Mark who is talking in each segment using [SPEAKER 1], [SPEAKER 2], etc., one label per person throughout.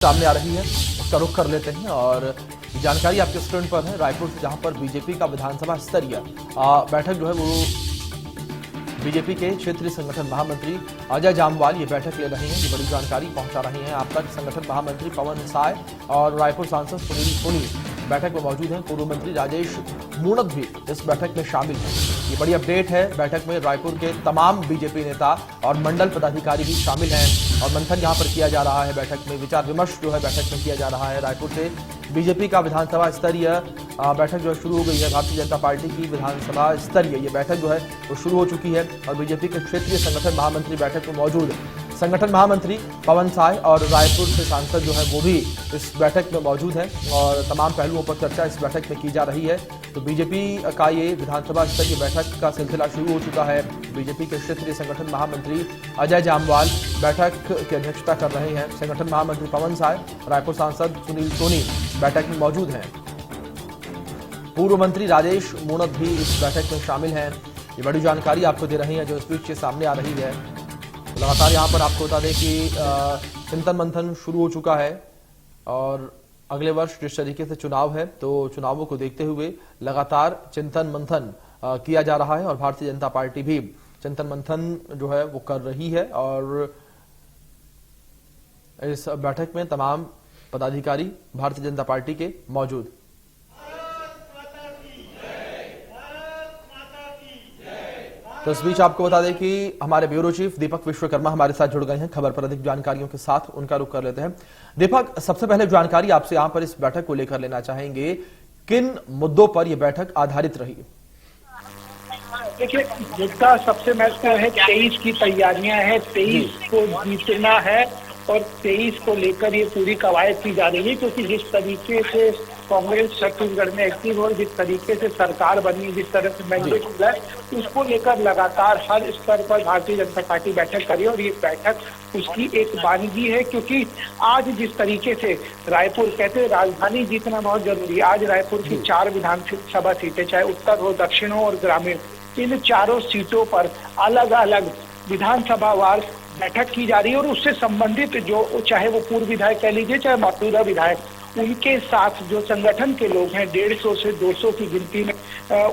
[SPEAKER 1] सामने आ रही है उसका रुख कर लेते हैं और जानकारी आपके स्क्रीन पर है। रायपुर से जहां पर बीजेपी का विधानसभा स्तरीय बैठक जो है वो बीजेपी के क्षेत्रीय संगठन महामंत्री अजय जामवाल ये बैठक ले रहे हैं। ये बड़ी जानकारी पहुंचा रहे हैं आप तक संगठन महामंत्री पवन साय और रायपुर सांसद सुनील सोनी बैठक में मौजूद हैं। पूर्व मंत्री राजेश मूणत भी इस बैठक में शामिल हैं। ये बड़ी अपडेट है। बैठक में रायपुर के तमाम बीजेपी नेता और मंडल पदाधिकारी भी शामिल हैं और मंथन यहां पर किया जा रहा है। बैठक में विचार विमर्श जो है बैठक में किया जा रहा है। रायपुर से बीजेपी का विधानसभा स्तरीय बैठक जो है शुरू हो गई है। भारतीय जनता पार्टी की विधानसभा स्तरीय ये बैठक जो है वो शुरू हो चुकी है और बीजेपी के क्षेत्रीय संगठन महामंत्री बैठक में मौजूद संगठन महामंत्री पवन साय और रायपुर से सांसद जो है वो भी इस बैठक में मौजूद हैं और तमाम पहलुओं पर चर्चा इस बैठक में की जा रही है। तो बीजेपी का ये विधानसभा स्तरीय बैठक का सिलसिला शुरू हो चुका है। बीजेपी के क्षेत्रीय संगठन महामंत्री अजय जामवाल बैठक की अध्यक्षता कर रहे हैं। संगठन महामंत्री पवन साय, रायपुर सांसद सुनील सोनी बैठक में मौजूद हैं। पूर्व मंत्री राजेश मूणत भी इस बैठक में शामिल हैं। ये बड़ी जानकारी आपको दे रही है जो इस बीच के सामने आ रही है। लगातार यहाँ पर आपको बता दें कि चिंतन मंथन शुरू हो चुका है और अगले वर्ष जिस तरीके से चुनाव है तो चुनावों को देखते हुए लगातार चिंतन मंथन किया जा रहा है और भारतीय जनता पार्टी भी चिंतन मंथन जो है वो कर रही है और इस बैठक में तमाम पदाधिकारी भारतीय जनता पार्टी के मौजूद। तो इस बीच आपको बता दें कि हमारे ब्यूरो चीफ दीपक विश्वकर्मा हमारे साथ जुड़ गए हैं। खबर पर अधिक जानकारियों के साथ उनका रुख कर लेते हैं। दीपक, सबसे पहले जानकारी आपसे यहां पर इस बैठक को लेकर लेना चाहेंगे, किन मुद्दों पर यह बैठक आधारित रही?
[SPEAKER 2] देखिए, मुद्दा सबसे महत्वपूर्ण है 23 की तैयारियां हैं, 23 को जीतना है और 23 को लेकर ये पूरी कवायद की जा रही है। क्योंकि जिस तरीके से कांग्रेस छत्तीसगढ़ में एक्टिव हो, जिस तरीके से सरकार बनी, जिस तरह से मैंडेट मिला है, उसको लेकर लगातार हर स्तर पर भारतीय जनता पार्टी बैठक करी और ये बैठक उसकी एक वानगी है। क्योंकि आज जिस तरीके से रायपुर कहते हैं राजधानी जीतना बहुत जरूरी है। आज रायपुर की 4 विधानसभा सीटें, चाहे उत्तर हो, दक्षिण हो और ग्रामीण, इन चारों सीटों पर अलग अलग विधानसभा वार बैठक की जा रही है और उससे संबंधित जो चाहे वो पूर्व विधायक कह लीजिए चाहे मौजूदा विधायक, उनके साथ जो संगठन के लोग हैं 150 से 200 की गिनती में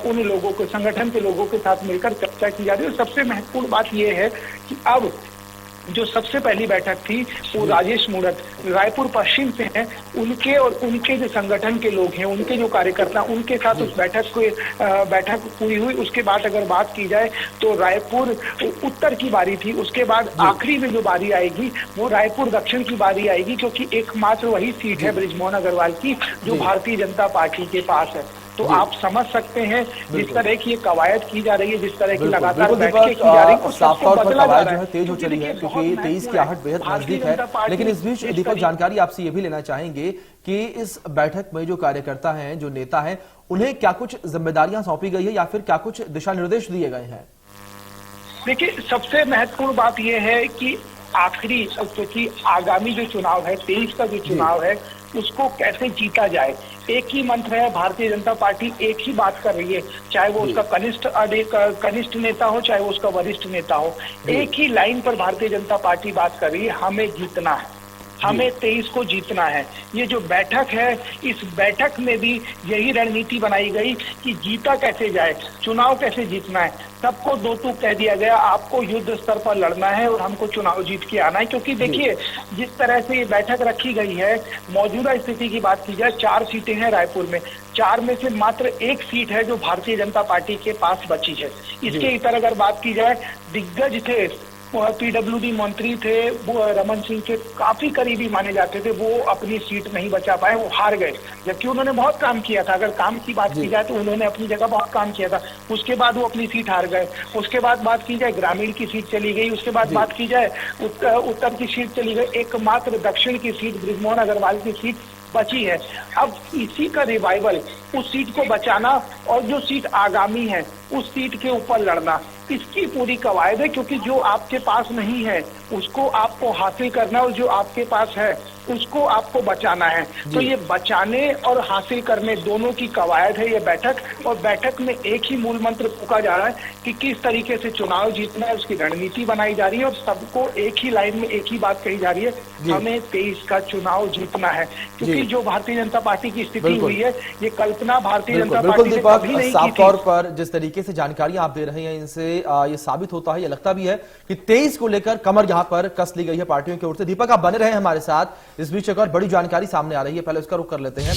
[SPEAKER 2] उन लोगों को संगठन के लोगों के साथ मिलकर चर्चा की जा रही है। और सबसे महत्वपूर्ण बात यह है कि अब जो सबसे पहली बैठक थी वो राजेश मूणत रायपुर पश्चिम से हैं, उनके और उनके जो संगठन के लोग हैं, उनके जो कार्यकर्ता, उनके साथ उस बैठक पूरी हुई। उसके बाद अगर बात की जाए तो रायपुर उत्तर की बारी थी। उसके बाद आखिरी में जो बारी आएगी वो रायपुर दक्षिण की बारी आएगी, क्योंकि एकमात्र वही सीट है बृजमोहन अग्रवाल की जो भारतीय जनता पार्टी के पास है। तो आप समझ सकते हैं जिस तरह की ये कवायद की जा रही है, जिस तरह की लगातार बैठकें की जा रही है,
[SPEAKER 1] साफ तौर पर कवायद जो है तेज हो चली है क्योंकि 23 की आहट बेहद नजदीक है। लेकिन इस बीच दीपक जानकारी आपसे ये भी लेना चाहेंगे कि इस बैठक में जो कार्यकर्ता हैं, जो नेता हैं, उन्हें क्या कुछ जिम्मेदारियां सौंपी गई है या फिर क्या कुछ दिशा निर्देश दिए गए हैं?
[SPEAKER 2] देखिए, सबसे महत्वपूर्ण बात यह है कि आखिरी क्योंकि आगामी जो चुनाव है 23 का जो चुनाव है उसको कैसे जीता जाए, एक ही मंत्र है। भारतीय जनता पार्टी एक ही बात कर रही है, चाहे वो उसका कनिष्ठ नेता हो, चाहे वो उसका वरिष्ठ नेता हो, एक ही लाइन पर भारतीय जनता पार्टी बात कर रही है, हमें जीतना है, हमें 23 को जीतना है। ये जो बैठक है, इस बैठक में भी यही रणनीति बनाई गई कि जीता कैसे जाए, चुनाव कैसे जीतना है। सबको 2 टूक कह दिया गया, आपको युद्ध स्तर पर लड़ना है और हमको चुनाव जीत के आना है। क्योंकि देखिए, जिस तरह से ये बैठक रखी गई है, मौजूदा स्थिति की बात की जाए, 4 सीटें हैं रायपुर में, 4 में से मात्र 1 सीट है जो भारतीय जनता पार्टी के पास बची है। इसके इतर अगर बात की जाए, दिग्गज थे, पीडब्ल्यूडी मंत्री थे, रमन सिंह के काफी करीबी माने जाते थे, वो अपनी सीट नहीं बचा पाए, वो हार गए, जबकि उन्होंने बहुत काम किया था। अगर काम की बात की जाए तो उन्होंने अपनी जगह बहुत काम किया था। उसके बाद वो अपनी सीट हार गए। उसके बाद बात की जाए ग्रामीण की सीट चली गई। उसके बाद बात की जाए उत्तर की सीट चली गई। एकमात्र दक्षिण की सीट बृजमोहन अग्रवाल की सीट बची है। अब इसी का रिवाइवल, उस सीट को बचाना और जो सीट आगामी है उस सीट के ऊपर लड़ना, इसकी पूरी कवायद है। क्योंकि जो आपके पास नहीं है उसको आपको हासिल करना और जो आपके पास है उसको आपको बचाना है। तो ये बचाने और हासिल करने दोनों की कवायद है ये बैठक, और बैठक में एक ही मूल मंत्र फूका जा रहा है कि किस तरीके से चुनाव जीतना है, उसकी रणनीति बनाई जा रही है, और सबको एक ही लाइन में एक ही बात कही जा रही है, हमें 23 का चुनाव जीतना है। क्योंकि जो भारतीय जनता पार्टी की स्थिति हुई है, ये कल्पना भारतीय जनता पार्टी ने कभी नहीं की
[SPEAKER 1] साफ
[SPEAKER 2] थी।
[SPEAKER 1] तौर पर जिस तरीके से जानकारी आप दे रहे हैं, इनसे ये साबित होता है, ये लगता भी है कि 23 को लेकर कमर यहां पर कस ली गई है पार्टियों की ओर से। दीपक, आप बने रहे हैं हमारे साथ। इस बीच एक और बड़ी जानकारी सामने आ रही है, पहले उसका रुख कर लेते हैं।